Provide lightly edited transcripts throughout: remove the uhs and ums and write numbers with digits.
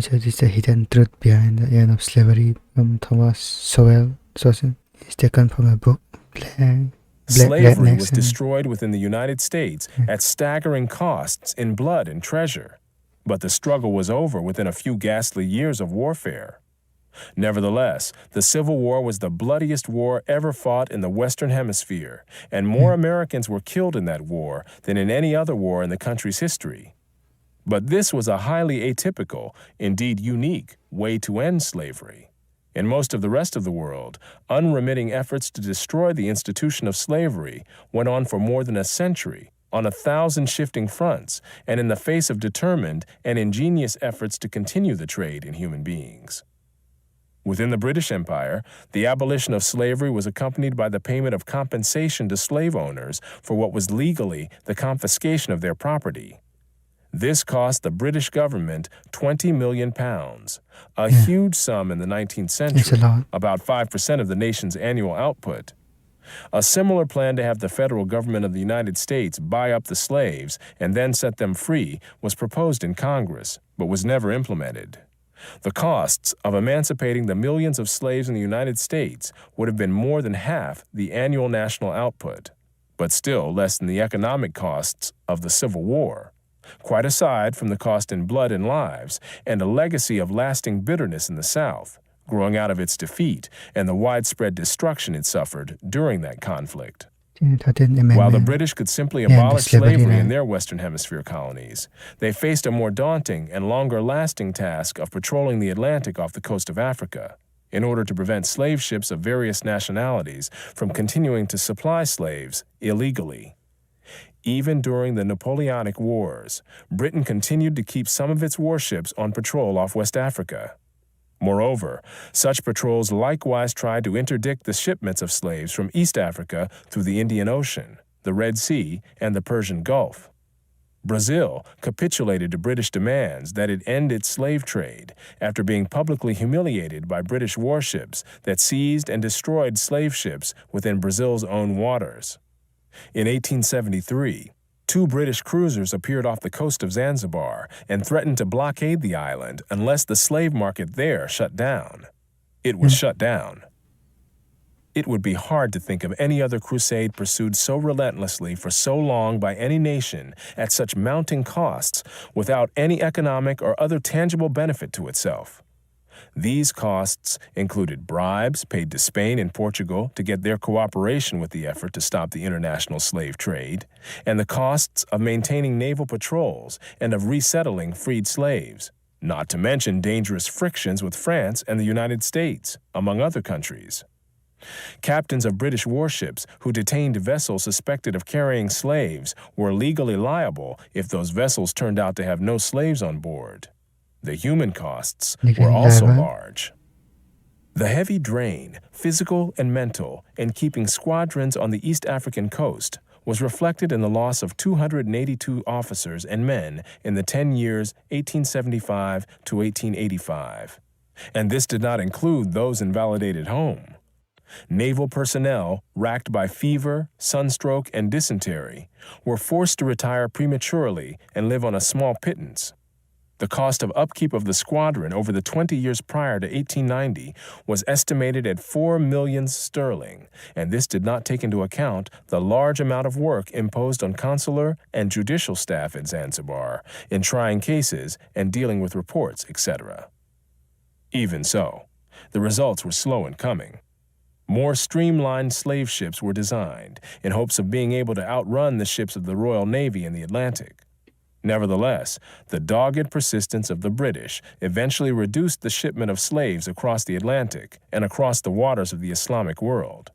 So this is the hidden truth behind the end of slavery from Thomas Sowell. It's taken from a book, Slavery was destroyed within the United States at staggering costs in blood and treasure, but the struggle was over within a few ghastly years of warfare. Nevertheless, the Civil War was the bloodiest war ever fought in the Western Hemisphere, and more Americans were killed in that war than in any other war in the country's history. But this was a highly atypical, indeed unique, way to end slavery. In most of the rest of the world, unremitting efforts to destroy the institution of slavery went on for more than a century, on 1,000 shifting fronts, and in the face of determined and ingenious efforts to continue the trade in human beings. Within the British Empire, the abolition of slavery was accompanied by the payment of compensation to slave owners for what was legally the confiscation of their property. This cost the British government £20 million, a huge sum in the 19th century, about 5% of the nation's annual output. A similar plan to have the federal government of the United States buy up the slaves and then set them free was proposed in Congress, but was never implemented. The costs of emancipating the millions of slaves in the United States would have been more than half the annual national output, but still less than the economic costs of the Civil War, quite aside from the cost in blood and lives, and a legacy of lasting bitterness in the South, growing out of its defeat and the widespread destruction it suffered during that conflict. While the British could simply abolish slavery in their Western Hemisphere colonies, they faced a more daunting and longer-lasting task of patrolling the Atlantic off the coast of Africa in order to prevent slave ships of various nationalities from continuing to supply slaves illegally. Even during the Napoleonic Wars, Britain continued to keep some of its warships on patrol off West Africa. Moreover, such patrols likewise tried to interdict the shipments of slaves from East Africa through the Indian Ocean, the Red Sea, and the Persian Gulf. Brazil capitulated to British demands that it end its slave trade after being publicly humiliated by British warships that seized and destroyed slave ships within Brazil's own waters. In 1873, 2 British cruisers appeared off the coast of Zanzibar and threatened to blockade the island unless the slave market there shut down. It was shut down. It would be hard to think of any other crusade pursued so relentlessly for so long by any nation at such mounting costs without any economic or other tangible benefit to itself. These costs included bribes paid to Spain and Portugal to get their cooperation with the effort to stop the international slave trade, and the costs of maintaining naval patrols and of resettling freed slaves, not to mention dangerous frictions with France and the United States, among other countries. Captains of British warships who detained vessels suspected of carrying slaves were legally liable if those vessels turned out to have no slaves on board. The human costs were also large. The heavy drain, physical and mental, in keeping squadrons on the East African coast was reflected in the loss of 282 officers and men in the 10 years 1875 to 1885. And this did not include those invalidated home. Naval personnel, racked by fever, sunstroke, and dysentery, were forced to retire prematurely and live on a small pittance. The cost of upkeep of the squadron over the 20 years prior to 1890 was estimated at £4 million sterling, and this did not take into account the large amount of work imposed on consular and judicial staff at Zanzibar in trying cases and dealing with reports, etc. Even so, the results were slow in coming. More streamlined slave ships were designed in hopes of being able to outrun the ships of the Royal Navy in the Atlantic. Nevertheless, the dogged persistence of the British eventually reduced the shipment of slaves across the Atlantic and across the waters of the Islamic world.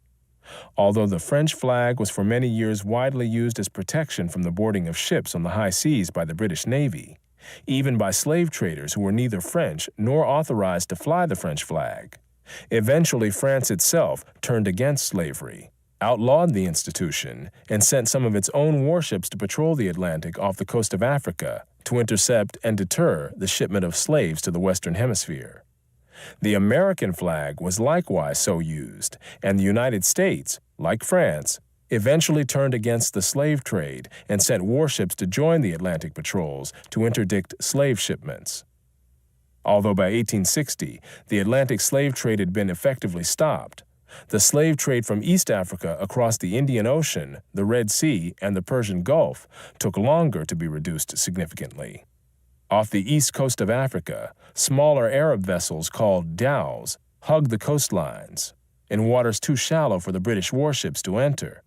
Although the French flag was for many years widely used as protection from the boarding of ships on the high seas by the British Navy, even by slave traders who were neither French nor authorized to fly the French flag, eventually France itself turned against slavery, outlawed the institution, and sent some of its own warships to patrol the Atlantic off the coast of Africa to intercept and deter the shipment of slaves to the Western Hemisphere. The American flag was likewise so used, and the United States, like France, eventually turned against the slave trade and sent warships to join the Atlantic patrols to interdict slave shipments. Although by 1860, the Atlantic slave trade had been effectively stopped, the slave trade from East Africa across the Indian Ocean, the Red Sea, and the Persian Gulf took longer to be reduced significantly. Off the east coast of Africa, smaller Arab vessels called dhows hugged the coastlines, in waters too shallow for the British warships to enter.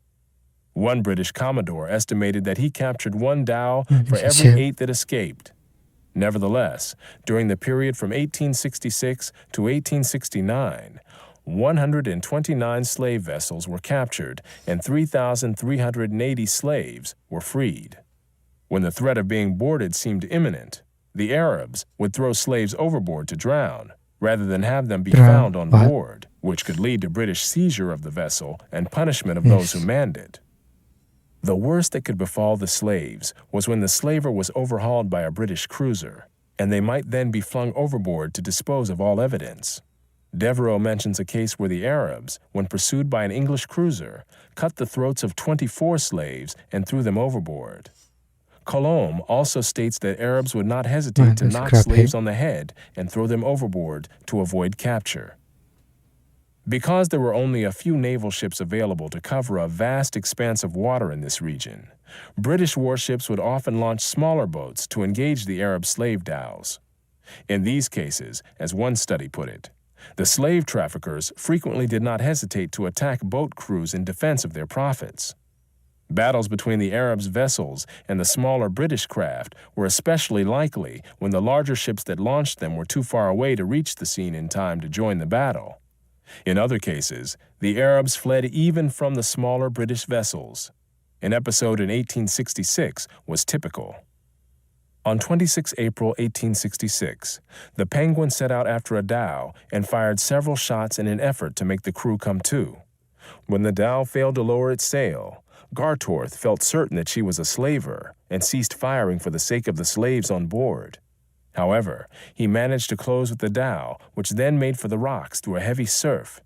One British commodore estimated that he captured one dhow for every 8 that escaped. Nevertheless, during the period from 1866 to 1869, 129 slave vessels were captured and 3,380 slaves were freed. When the threat of being boarded seemed imminent, the Arabs would throw slaves overboard to drown, rather than have them be found on board, which could lead to British seizure of the vessel and punishment of those who manned it. The worst that could befall the slaves was when the slaver was overhauled by a British cruiser, and they might then be flung overboard to dispose of all evidence. Devereux mentions a case where the Arabs, when pursued by an English cruiser, cut the throats of 24 slaves and threw them overboard. Colomb also states that Arabs would not hesitate to knock slaves on the head and throw them overboard to avoid capture. Because there were only a few naval ships available to cover a vast expanse of water in this region, British warships would often launch smaller boats to engage the Arab slave dhows. In these cases, as one study put it, the slave traffickers frequently did not hesitate to attack boat crews in defense of their profits. Battles between the Arabs' vessels and the smaller British craft were especially likely when the larger ships that launched them were too far away to reach the scene in time to join the battle. In other cases, the Arabs fled even from the smaller British vessels. An episode in 1866 was typical. On 26 April 1866, the Penguin set out after a dhow and fired several shots in an effort to make the crew come to. When the dhow failed to lower its sail, Gartorth felt certain that she was a slaver and ceased firing for the sake of the slaves on board. However, he managed to close with the dhow, which then made for the rocks through a heavy surf.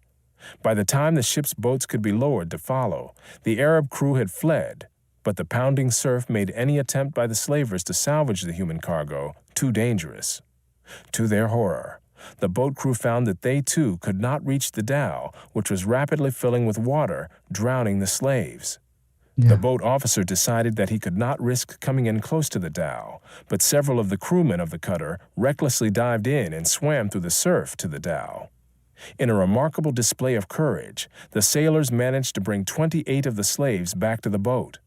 By the time the ship's boats could be lowered to follow, the Arab crew had fled, but the pounding surf made any attempt by the slavers to salvage the human cargo too dangerous. To their horror, the boat crew found that they too could not reach the dhow, which was rapidly filling with water, drowning the slaves. The boat officer decided that he could not risk coming in close to the dhow, but several of the crewmen of the cutter recklessly dived in and swam through the surf to the dhow. In a remarkable display of courage, the sailors managed to bring 28 of the slaves back to the boat.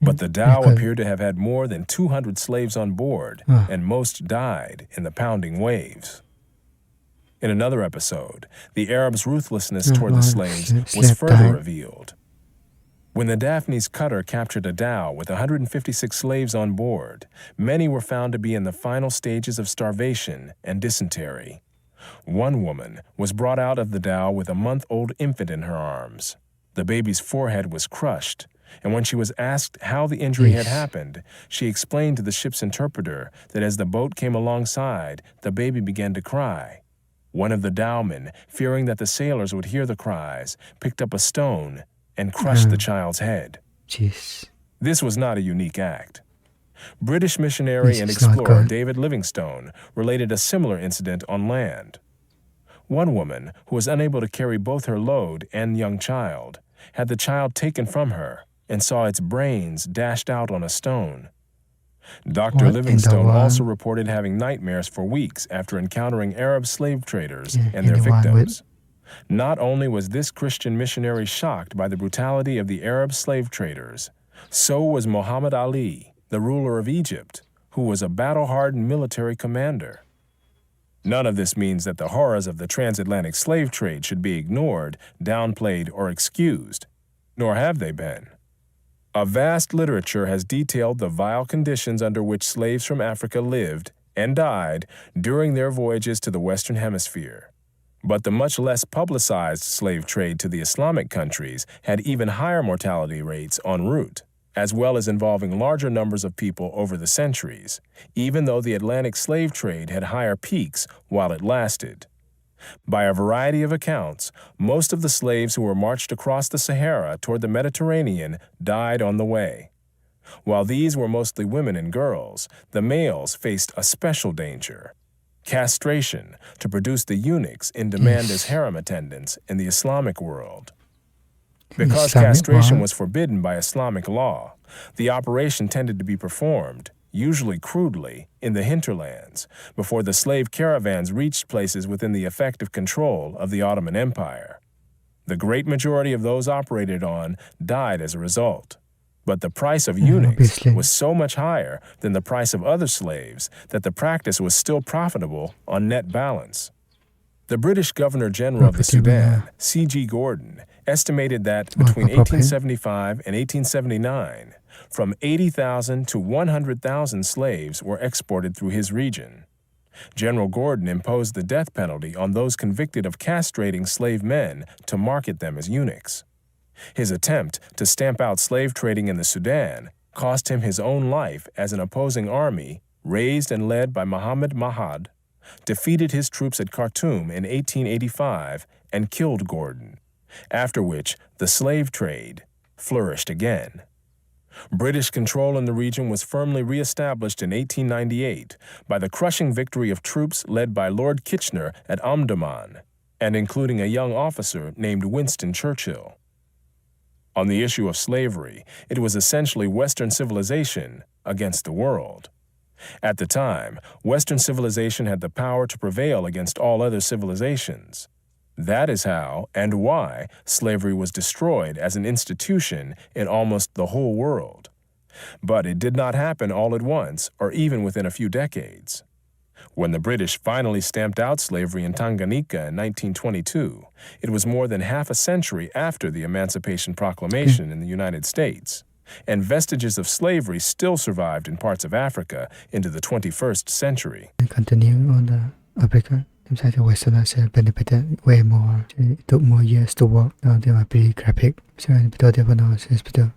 But the dhow appeared to have had more than 200 slaves on board, and most died in the pounding waves. In another episode, the Arabs' ruthlessness toward the slaves was further revealed. When the Daphne's cutter captured a dhow with 156 slaves on board, many were found to be in the final stages of starvation and dysentery. One woman was brought out of the dhow with a month-old infant in her arms. The baby's forehead was crushed, and when she was asked how the injury had happened, she explained to the ship's interpreter that as the boat came alongside, the baby began to cry. One of the dhowmen, fearing that the sailors would hear the cries, picked up a stone and crushed the child's head. This was not a unique act. British missionary and explorer David Livingstone related a similar incident on land. One woman, who was unable to carry both her load and young child, had the child taken from her and saw its brains dashed out on a stone. Dr. Livingstone also reported having nightmares for weeks after encountering Arab slave traders and their victims. Not only was this Christian missionary shocked by the brutality of the Arab slave traders, so was Muhammad Ali, the ruler of Egypt, who was a battle-hardened military commander. None of this means that the horrors of the transatlantic slave trade should be ignored, downplayed, or excused, nor have they been. A vast literature has detailed the vile conditions under which slaves from Africa lived and died during their voyages to the Western Hemisphere. But the much less publicized slave trade to the Islamic countries had even higher mortality rates en route, as well as involving larger numbers of people over the centuries, even though the Atlantic slave trade had higher peaks while it lasted. By a variety of accounts, most of the slaves who were marched across the Sahara toward the Mediterranean died on the way. While these were mostly women and girls, the males faced a special danger. castration to produce the eunuchs in demand as harem attendants in the Islamic world. Because castration was forbidden by Islamic law, the operation tended to be performed, usually crudely, in the hinterlands, before the slave caravans reached places within the effective control of the Ottoman Empire. The great majority of those operated on died as a result. But the price of eunuchs was so much higher than the price of other slaves that the practice was still profitable on net balance. The British Governor-General of the Sudan, C.G. Gordon, estimated that between 1875 and 1879, from 80,000 to 100,000 slaves were exported through his region. General Gordon imposed the death penalty on those convicted of castrating slave men to market them as eunuchs. His attempt to stamp out slave trading in the Sudan cost him his own life as an opposing army, raised and led by Muhammad Mahad, defeated his troops at Khartoum in 1885 and killed Gordon, after which the slave trade flourished again. British control in the region was firmly re-established in 1898 by the crushing victory of troops led by Lord Kitchener at Omdurman, and including a young officer named Winston Churchill. On the issue of slavery, it was essentially Western civilization against the world. At the time, Western civilization had the power to prevail against all other civilizations. That is how and why slavery was destroyed as an institution in almost the whole world. But it did not happen all at once or even within a few decades. When the British finally stamped out slavery in Tanganyika in 1922, it was more than half a century after the Emancipation Proclamation in the United States, and vestiges of slavery still survived in parts of Africa into the 21st century. Continue on the Africa. Inside the Western Asia benefited way more. It took more years to work. Now they are pretty graphic. So in the